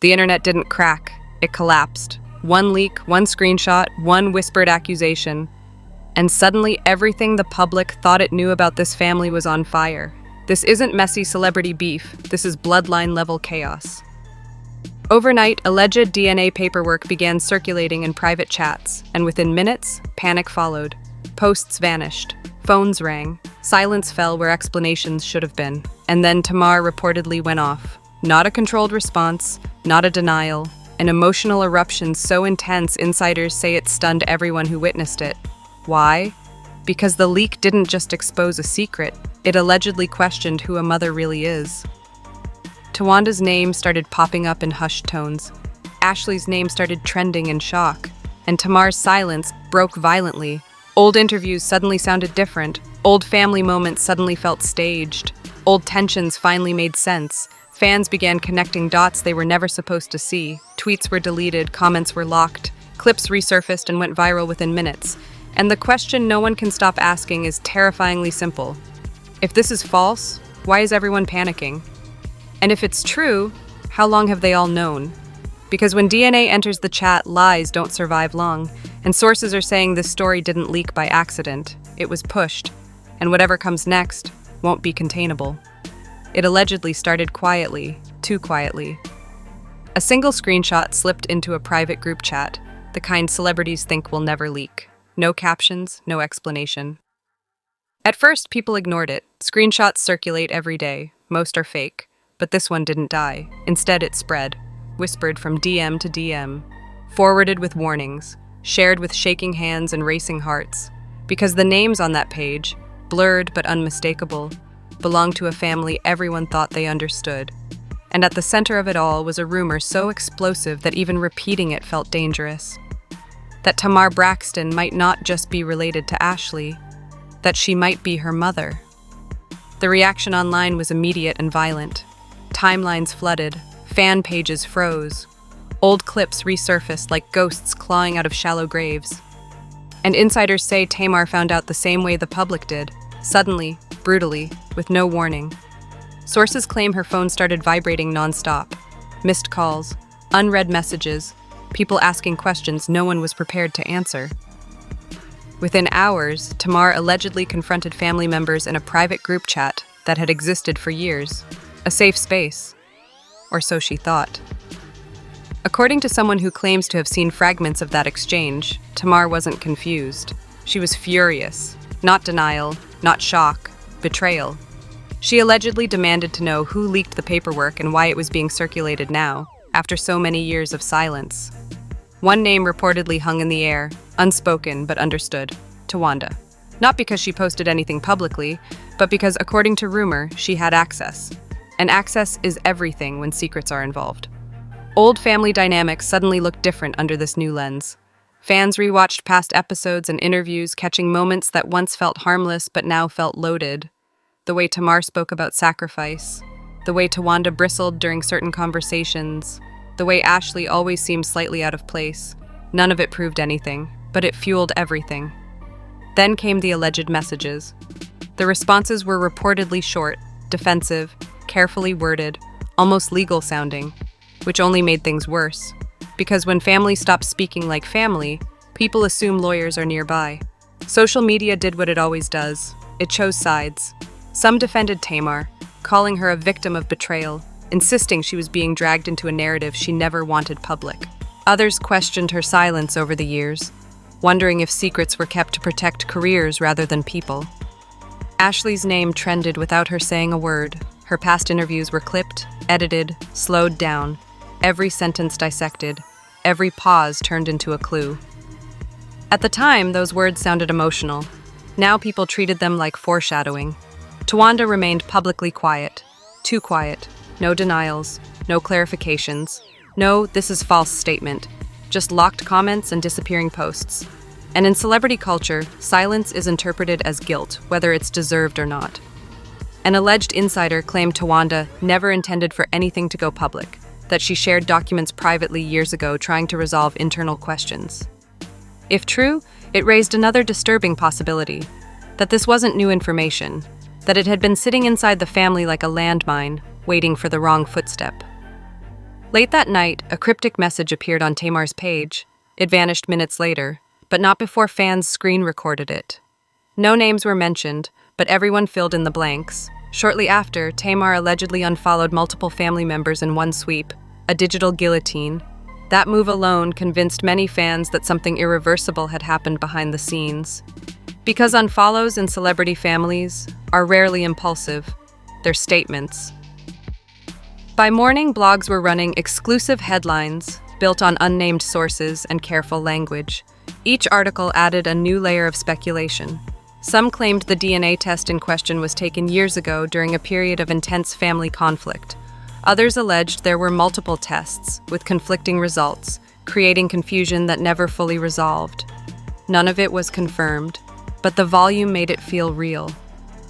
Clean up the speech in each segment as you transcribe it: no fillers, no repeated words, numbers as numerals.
The internet didn't crack, it collapsed. One leak, one screenshot, one whispered accusation. And suddenly everything the public thought it knew about this family was on fire. This isn't messy celebrity beef, this is bloodline-level chaos. Overnight, alleged DNA paperwork began circulating in private chats, and within minutes, panic followed. Posts vanished, phones rang, silence fell where explanations should have been, and then Tamar reportedly went off. Not a controlled response, not a denial, an emotional eruption so intense insiders say it stunned everyone who witnessed it. Why? Because the leak didn't just expose a secret, it allegedly questioned who a mother really is. Towanda's name started popping up in hushed tones. Ashlee's name started trending in shock, and Tamar's silence broke violently. Old interviews suddenly sounded different. Old family moments suddenly felt staged. Old tensions finally made sense. Fans began connecting dots they were never supposed to see. Tweets were deleted, comments were locked, clips resurfaced and went viral within minutes. And the question no one can stop asking is terrifyingly simple. If this is false, why is everyone panicking? And if it's true, how long have they all known? Because when DNA enters the chat, lies don't survive long, and sources are saying this story didn't leak by accident. It was pushed, and whatever comes next won't be containable. It allegedly started quietly, too quietly. A single screenshot slipped into a private group chat, the kind celebrities think will never leak. No captions, no explanation. At first, people ignored it. Screenshots circulate every day. Most are fake. But this one didn't die. Instead, it spread, whispered from DM to DM, forwarded with warnings, shared with shaking hands and racing hearts. Because the names on that page, blurred but unmistakable, belonged to a family everyone thought they understood. And at the center of it all was a rumor so explosive that even repeating it felt dangerous. That Tamar Braxton might not just be related to Ashlee, that she might be her mother. The reaction online was immediate and violent. Timelines flooded, fan pages froze, old clips resurfaced like ghosts clawing out of shallow graves. And insiders say Tamar found out the same way the public did, suddenly, brutally, with no warning. Sources claim her phone started vibrating nonstop. Missed calls, unread messages, people asking questions no one was prepared to answer. Within hours, Tamar allegedly confronted family members in a private group chat that had existed for years. A safe space. Or so she thought. According to someone who claims to have seen fragments of that exchange, Tamar wasn't confused. She was furious. Not denial, not shock, betrayal. She allegedly demanded to know who leaked the paperwork and why it was being circulated now, after so many years of silence. One name reportedly hung in the air, unspoken but understood: Towanda. Not because she posted anything publicly, but because, according to rumor, she had access. And access is everything when secrets are involved. Old family dynamics suddenly looked different under this new lens. Fans rewatched past episodes and interviews, catching moments that once felt harmless but now felt loaded. The way Tamar spoke about sacrifice, the way Towanda bristled during certain conversations, the way Ashlee always seemed slightly out of place. None of it proved anything, but it fueled everything. Then came the alleged messages. The responses were reportedly short, defensive, carefully worded, almost legal sounding, which only made things worse. Because when family stops speaking like family, people assume lawyers are nearby. Social media did what it always does. It chose sides. Some defended Tamar, calling her a victim of betrayal, insisting she was being dragged into a narrative she never wanted public. Others questioned her silence over the years, wondering if secrets were kept to protect careers rather than people. Ashlee's name trended without her saying a word. Her past interviews were clipped, edited, slowed down, every sentence dissected, every pause turned into a clue. At the time, those words sounded emotional. Now people treated them like foreshadowing. Towanda remained publicly quiet. Too quiet. No denials, no clarifications. No, this is false statement. Just locked comments and disappearing posts. And in celebrity culture, silence is interpreted as guilt, whether it's deserved or not. An alleged insider claimed Towanda never intended for anything to go public, that she shared documents privately years ago trying to resolve internal questions. If true, it raised another disturbing possibility, that this wasn't new information, that it had been sitting inside the family like a landmine, waiting for the wrong footstep. Late that night, a cryptic message appeared on Tamar's page. It vanished minutes later, but not before fans screen recorded it. No names were mentioned, but everyone filled in the blanks. Shortly after, Tamar allegedly unfollowed multiple family members in one sweep, a digital guillotine. That move alone convinced many fans that something irreversible had happened behind the scenes. Because unfollows in celebrity families are rarely impulsive, they're statements. By morning, blogs were running exclusive headlines built on unnamed sources and careful language. Each article added a new layer of speculation. Some claimed the DNA test in question was taken years ago during a period of intense family conflict. Others alleged there were multiple tests, with conflicting results, creating confusion that never fully resolved. None of it was confirmed, but the volume made it feel real.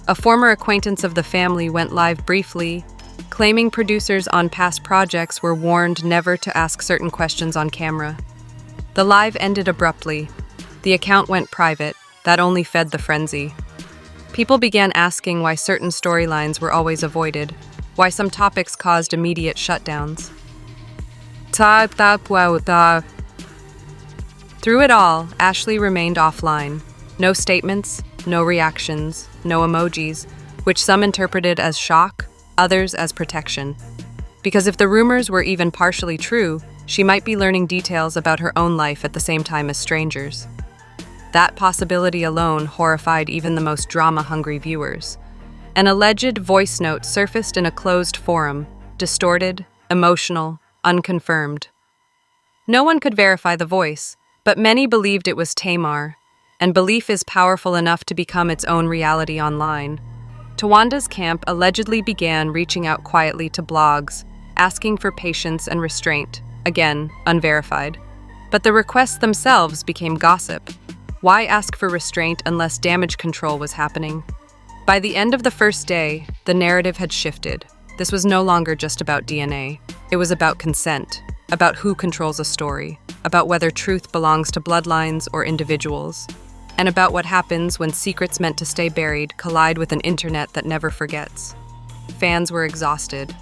A former acquaintance of the family went live briefly, claiming producers on past projects were warned never to ask certain questions on camera. The live ended abruptly. The account went private. That only fed the frenzy. People began asking why certain storylines were always avoided, why some topics caused immediate shutdowns. Through it all, Ashlee remained offline. No statements, no reactions, no emojis, which some interpreted as shock, others as protection. Because if the rumors were even partially true, she might be learning details about her own life at the same time as strangers. That possibility alone horrified even the most drama-hungry viewers. An alleged voice note surfaced in a closed forum, distorted, emotional, unconfirmed. No one could verify the voice, but many believed it was Tamar, and belief is powerful enough to become its own reality online. Towanda's camp allegedly began reaching out quietly to blogs, asking for patience and restraint, again, unverified. But the requests themselves became gossip. Why ask for restraint unless damage control was happening? By the end of the first day, the narrative had shifted. This was no longer just about DNA. It was about consent, about who controls a story, about whether truth belongs to bloodlines or individuals, and about what happens when secrets meant to stay buried collide with an internet that never forgets. Fans were exhausted,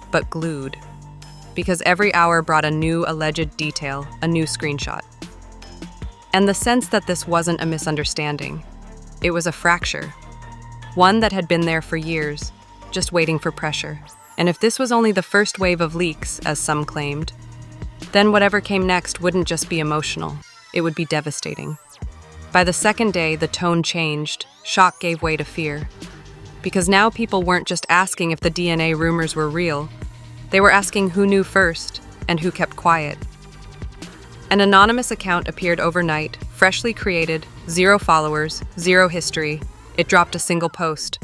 but glued, because every hour brought a new alleged detail, a new screenshot. And the sense that this wasn't a misunderstanding. It was a fracture. One that had been there for years, just waiting for pressure. And if this was only the first wave of leaks, as some claimed, then whatever came next wouldn't just be emotional. It would be devastating. By the second day, the tone changed. Shock gave way to fear. Because now people weren't just asking if the DNA rumors were real. They were asking who knew first and who kept quiet. An anonymous account appeared overnight, freshly created, 0 followers, 0 history. It dropped a single post.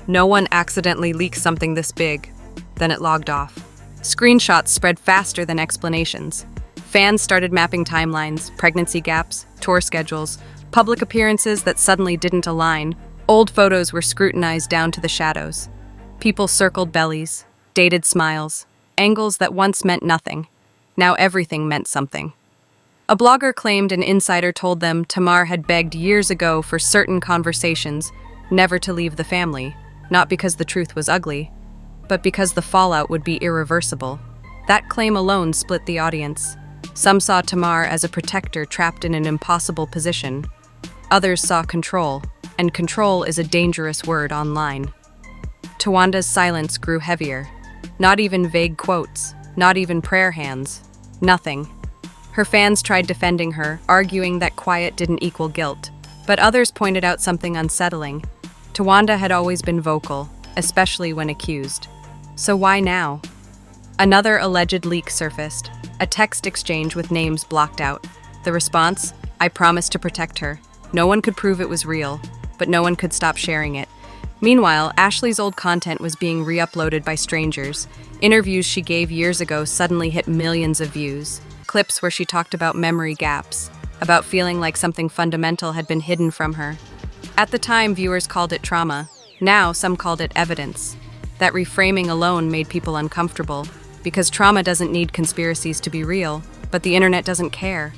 No one accidentally leaked something this big. Then it logged off. Screenshots spread faster than explanations. Fans started mapping timelines, pregnancy gaps, tour schedules, public appearances that suddenly didn't align. Old photos were scrutinized down to the shadows. People circled bellies, dated smiles, angles that once meant nothing. Now everything meant something. A blogger claimed an insider told them Tamar had begged years ago for certain conversations never to leave the family, not because the truth was ugly, but because the fallout would be irreversible. That claim alone split the audience. Some saw Tamar as a protector trapped in an impossible position. Others saw control, and control is a dangerous word online. Towanda's silence grew heavier. Not even vague quotes, not even prayer hands, nothing. Her fans tried defending her, arguing that quiet didn't equal guilt. But others pointed out something unsettling. Towanda had always been vocal, especially when accused. So why now? Another alleged leak surfaced, a text exchange with names blocked out. The response? I promised to protect her. No one could prove it was real, but no one could stop sharing it. Meanwhile, Ashlee's old content was being re-uploaded by strangers. Interviews she gave years ago suddenly hit millions of views. Clips where she talked about memory gaps, about feeling like something fundamental had been hidden from her. At the time, viewers called it trauma. Now, some called it evidence. That reframing alone made people uncomfortable, because trauma doesn't need conspiracies to be real, but the internet doesn't care.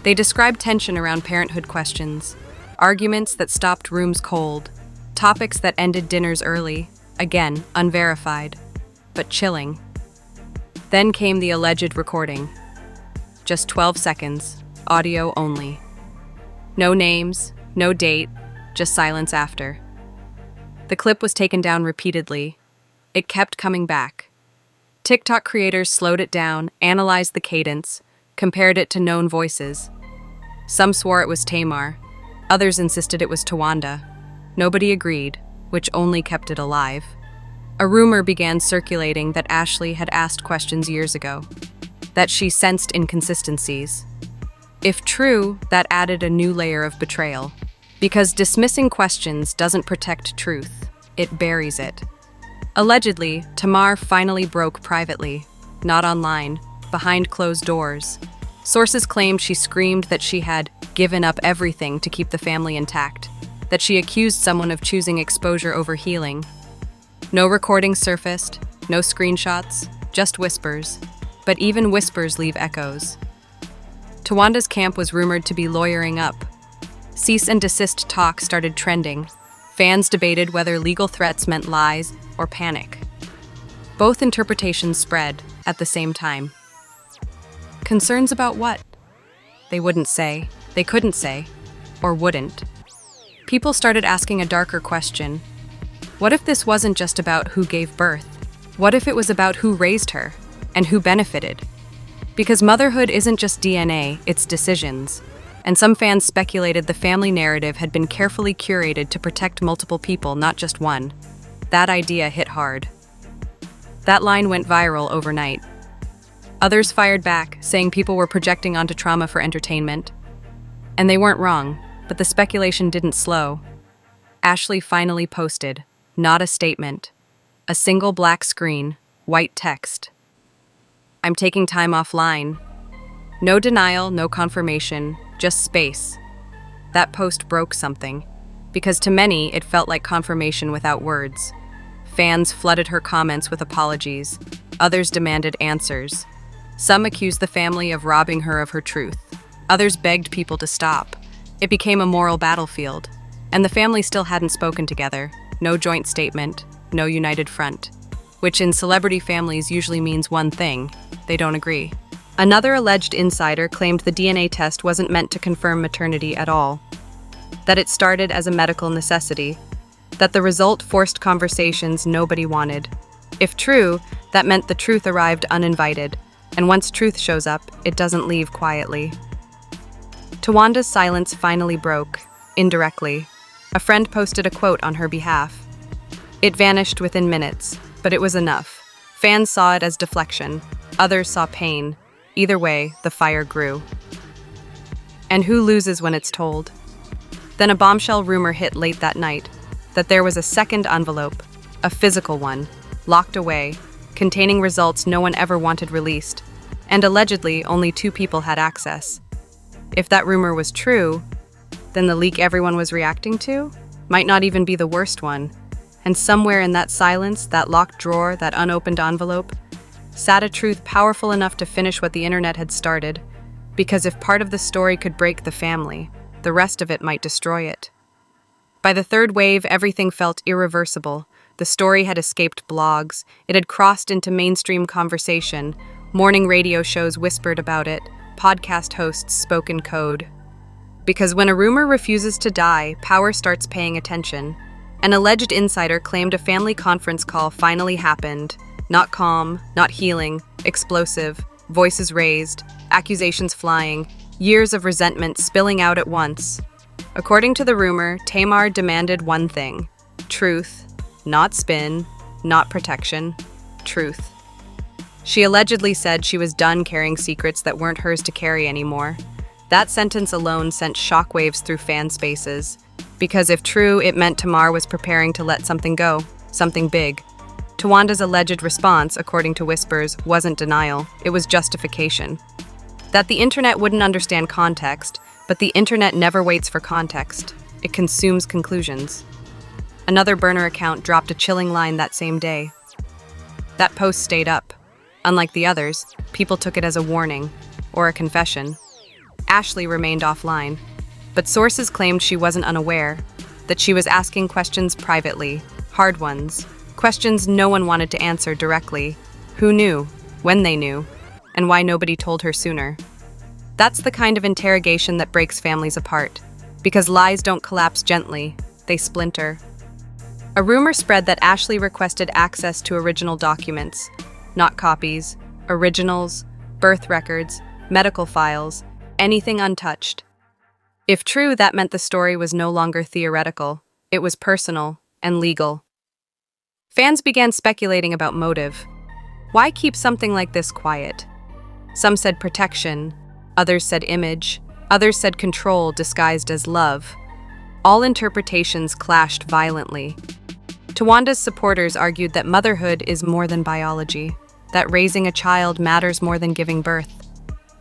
They described tension around parenthood questions, arguments that stopped rooms cold, topics that ended dinners early, again, unverified, but chilling. Then came the alleged recording. Just 12 seconds, audio only. No names, no date, just silence after. The clip was taken down repeatedly. It kept coming back. TikTok creators slowed it down, analyzed the cadence, compared it to known voices. Some swore it was Tamar. Others insisted it was Towanda. Nobody agreed, which only kept it alive. A rumor began circulating that Ashlee had asked questions years ago, that she sensed inconsistencies. If true, that added a new layer of betrayal. Because dismissing questions doesn't protect truth, it buries it. Allegedly, Tamar finally broke privately, not online, behind closed doors. Sources claimed she screamed that she had given up everything to keep the family intact, that she accused someone of choosing exposure over healing. No recordings surfaced, no screenshots, just whispers. But even whispers leave echoes. Towanda's camp was rumored to be lawyering up. Cease and desist talk started trending. Fans debated whether legal threats meant lies or panic. Both interpretations spread at the same time. Concerns about what? They wouldn't say, they couldn't say, or wouldn't. People started asking a darker question. What if this wasn't just about who gave birth? What if it was about who raised her and who benefited? Because motherhood isn't just DNA, it's decisions. And some fans speculated the family narrative had been carefully curated to protect multiple people, not just one. That idea hit hard. That line went viral overnight. Others fired back, saying people were projecting onto trauma for entertainment. And they weren't wrong, but the speculation didn't slow. Ashlee finally posted, not a statement, a single black screen, white text. I'm taking time offline. No denial, no confirmation, just space. That post broke something, because to many it felt like confirmation without words. Fans flooded her comments with apologies. Others demanded answers. Some accused the family of robbing her of her truth. Others begged people to stop. It became a moral battlefield. And the family still hadn't spoken together. No joint statement, no united front. Which in celebrity families usually means one thing: they don't agree. Another alleged insider claimed the DNA test wasn't meant to confirm maternity at all. That it started as a medical necessity. That the result forced conversations nobody wanted. If true, that meant the truth arrived uninvited. And once truth shows up, it doesn't leave quietly. Towanda's silence finally broke, indirectly. A friend posted a quote on her behalf. It vanished within minutes, but it was enough. Fans saw it as deflection. Others saw pain. Either way, the fire grew. And who loses when it's told? Then a bombshell rumor hit late that night, that there was a second envelope, a physical one, locked away, containing results no one ever wanted released, and allegedly only 2 people had access. If that rumor was true, then the leak everyone was reacting to might not even be the worst one. And somewhere in that silence, that locked drawer, that unopened envelope, sat a truth powerful enough to finish what the internet had started. Because if part of the story could break the family, the rest of it might destroy it. By the third wave, everything felt irreversible. The story had escaped blogs. It had crossed into mainstream conversation. Morning radio shows whispered about it. Podcast hosts spoke in code. Because when a rumor refuses to die, power starts paying attention. An alleged insider claimed a family conference call finally happened. Not calm, not healing, explosive, voices raised, accusations flying, years of resentment spilling out at once. According to the rumor, Tamar demanded one thing: truth, not spin, not protection, truth. She allegedly said she was done carrying secrets that weren't hers to carry anymore. That sentence alone sent shockwaves through fan spaces. Because if true, it meant Tamar was preparing to let something go, something big. Towanda's alleged response, according to whispers, wasn't denial, it was justification. That the internet wouldn't understand context, but the internet never waits for context. It consumes conclusions. Another burner account dropped a chilling line that same day. That post stayed up. Unlike the others, people took it as a warning, or a confession. Ashlee remained offline, but sources claimed she wasn't unaware, that she was asking questions privately, hard ones, questions no one wanted to answer directly. Who knew? when they knew, and why nobody told her sooner. That's the kind of interrogation that breaks families apart, because lies don't collapse gently, they splinter. A rumor spread that Ashlee requested access to original documents, not copies, originals, birth records, medical files, anything untouched. If true, that meant the story was no longer theoretical, it was personal and legal. Fans began speculating about motive. Why keep something like this quiet? Some said protection, others said image, others said control disguised as love. All interpretations clashed violently. Towanda's supporters argued that motherhood is more than biology, that raising a child matters more than giving birth.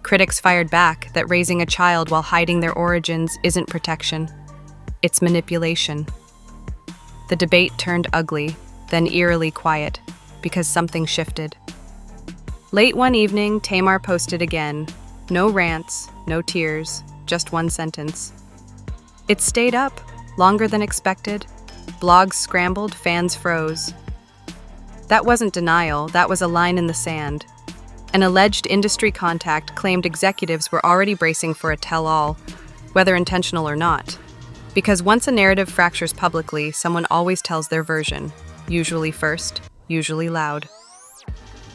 Critics fired back that raising a child while hiding their origins isn't protection, it's manipulation. The debate turned ugly, then eerily quiet, because something shifted. Late one evening, Tamar posted again. No rants, no tears, just one sentence. It stayed up, longer than expected. Blogs scrambled, fans froze. That wasn't denial, that was a line in the sand. An alleged industry contact claimed executives were already bracing for a tell-all, whether intentional or not. Because once a narrative fractures publicly, someone always tells their version, usually first, usually loud.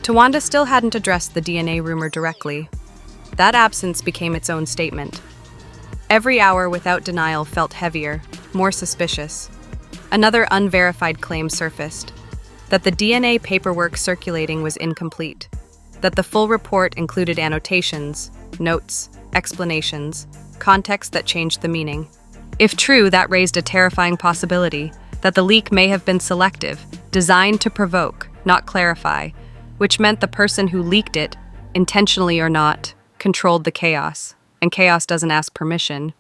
Towanda still hadn't addressed the DNA rumor directly. That absence became its own statement. Every hour without denial felt heavier, more suspicious. Another unverified claim surfaced, that the DNA paperwork circulating was incomplete, that the full report included annotations, notes, explanations, context that changed the meaning. If true, that raised a terrifying possibility, that the leak may have been selective, designed to provoke, not clarify, which meant the person who leaked it, intentionally or not, controlled the chaos, and chaos doesn't ask permission.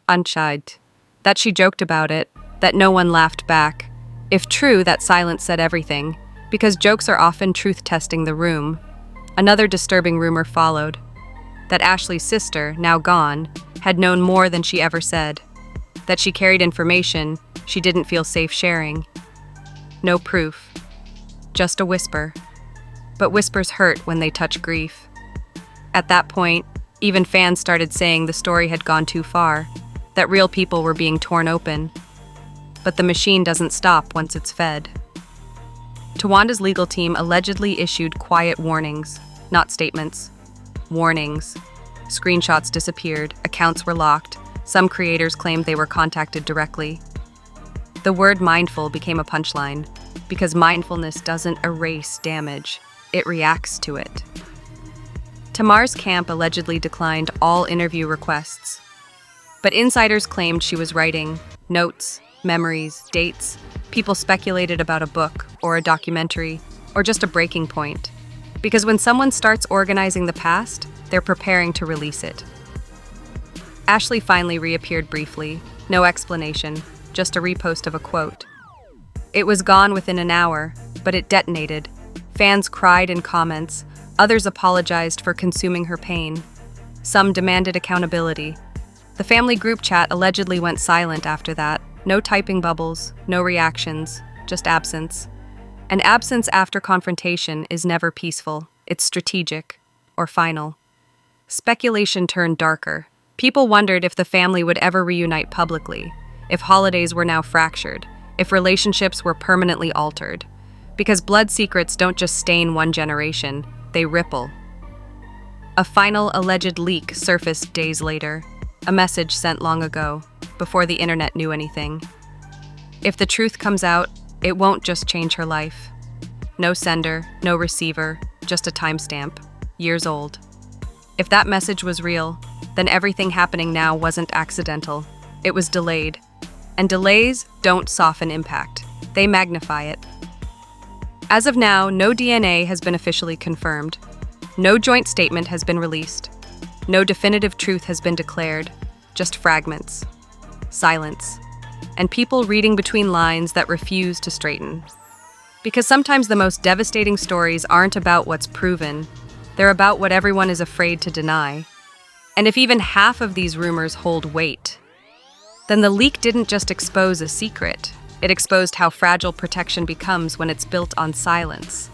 Unchid. That she joked about it, that no one laughed back. If true, that silence said everything, because jokes are often truth-testing the room. Another disturbing rumor followed, that Ashlee's sister, now gone, had known more than she ever said, that she carried information she didn't feel safe sharing. No proof, just a whisper. But whispers hurt when they touch grief. At that point, even fans started saying the story had gone too far, that real people were being torn open. But the machine doesn't stop once it's fed. Towanda's legal team allegedly issued quiet warnings, not statements. Warnings. Screenshots disappeared, accounts were locked, some creators claimed they were contacted directly. The word mindful became a punchline, because mindfulness doesn't erase damage, it reacts to it. Tamar's camp allegedly declined all interview requests, but insiders claimed she was writing notes, memories, dates. People speculated about a book or a documentary or just a breaking point. Because when someone starts organizing the past, they're preparing to release it. Ashlee finally reappeared briefly, no explanation, just a repost of a quote. It was gone within an hour, but it detonated. Fans cried in comments, others apologized for consuming her pain. Some demanded accountability. The family group chat allegedly went silent after that. No typing bubbles, no reactions, just absence. And absence after confrontation is never peaceful. It's strategic, or final. Speculation turned darker. People wondered if the family would ever reunite publicly, if holidays were now fractured, if relationships were permanently altered. Because blood secrets don't just stain one generation, they ripple. A final alleged leak surfaced days later, a message sent long ago, before the internet knew anything. If the truth comes out, it won't just change her life. No sender, no receiver, just a timestamp, years old. If that message was real, then everything happening now wasn't accidental. It was delayed. And delays don't soften impact. They magnify it. As of now, no DNA has been officially confirmed. No joint statement has been released. No definitive truth has been declared. Just fragments. Silence. And people reading between lines that refuse to straighten. Because sometimes the most devastating stories aren't about what's proven. They're about what everyone is afraid to deny. And if even half of these rumors hold weight, then the leak didn't just expose a secret, It exposed how fragile protection becomes when it's built on silence.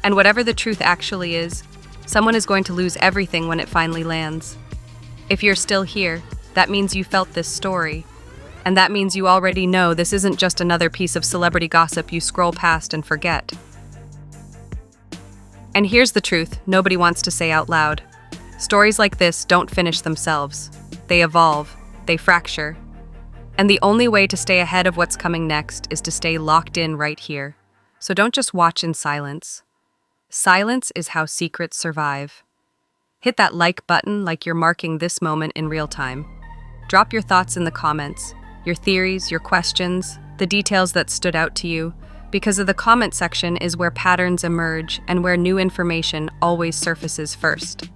And whatever the truth actually is, someone is going to lose everything when it finally lands. If you're still here, that means you felt this story. And that means you already know this isn't just another piece of celebrity gossip you scroll past and forget. And here's the truth nobody wants to say out loud. Stories like this don't finish themselves. They evolve, they fracture. And the only way to stay ahead of what's coming next is to stay locked in right here. So don't just watch in silence. Silence is how secrets survive. Hit that like button like you're marking this moment in real time. Drop your thoughts in the comments, your theories, your questions, the details that stood out to you, because of the comment section is where patterns emerge and where new information always surfaces first.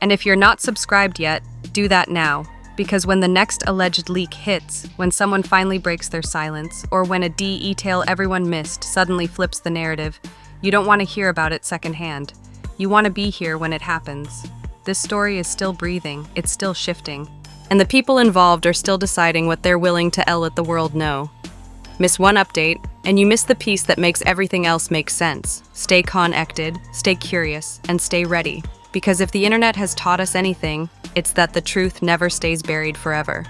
And if you're not subscribed yet, do that now, because when the next alleged leak hits, when someone finally breaks their silence, or when a detail everyone missed suddenly flips the narrative, you don't want to hear about it secondhand. You want to be here when it happens. This story is still breathing, it's still shifting, and the people involved are still deciding what they're willing to let the world know. Miss one update, and you miss the piece that makes everything else make sense. Stay connected, stay curious, and stay ready. Because if the internet has taught us anything, it's that the truth never stays buried forever.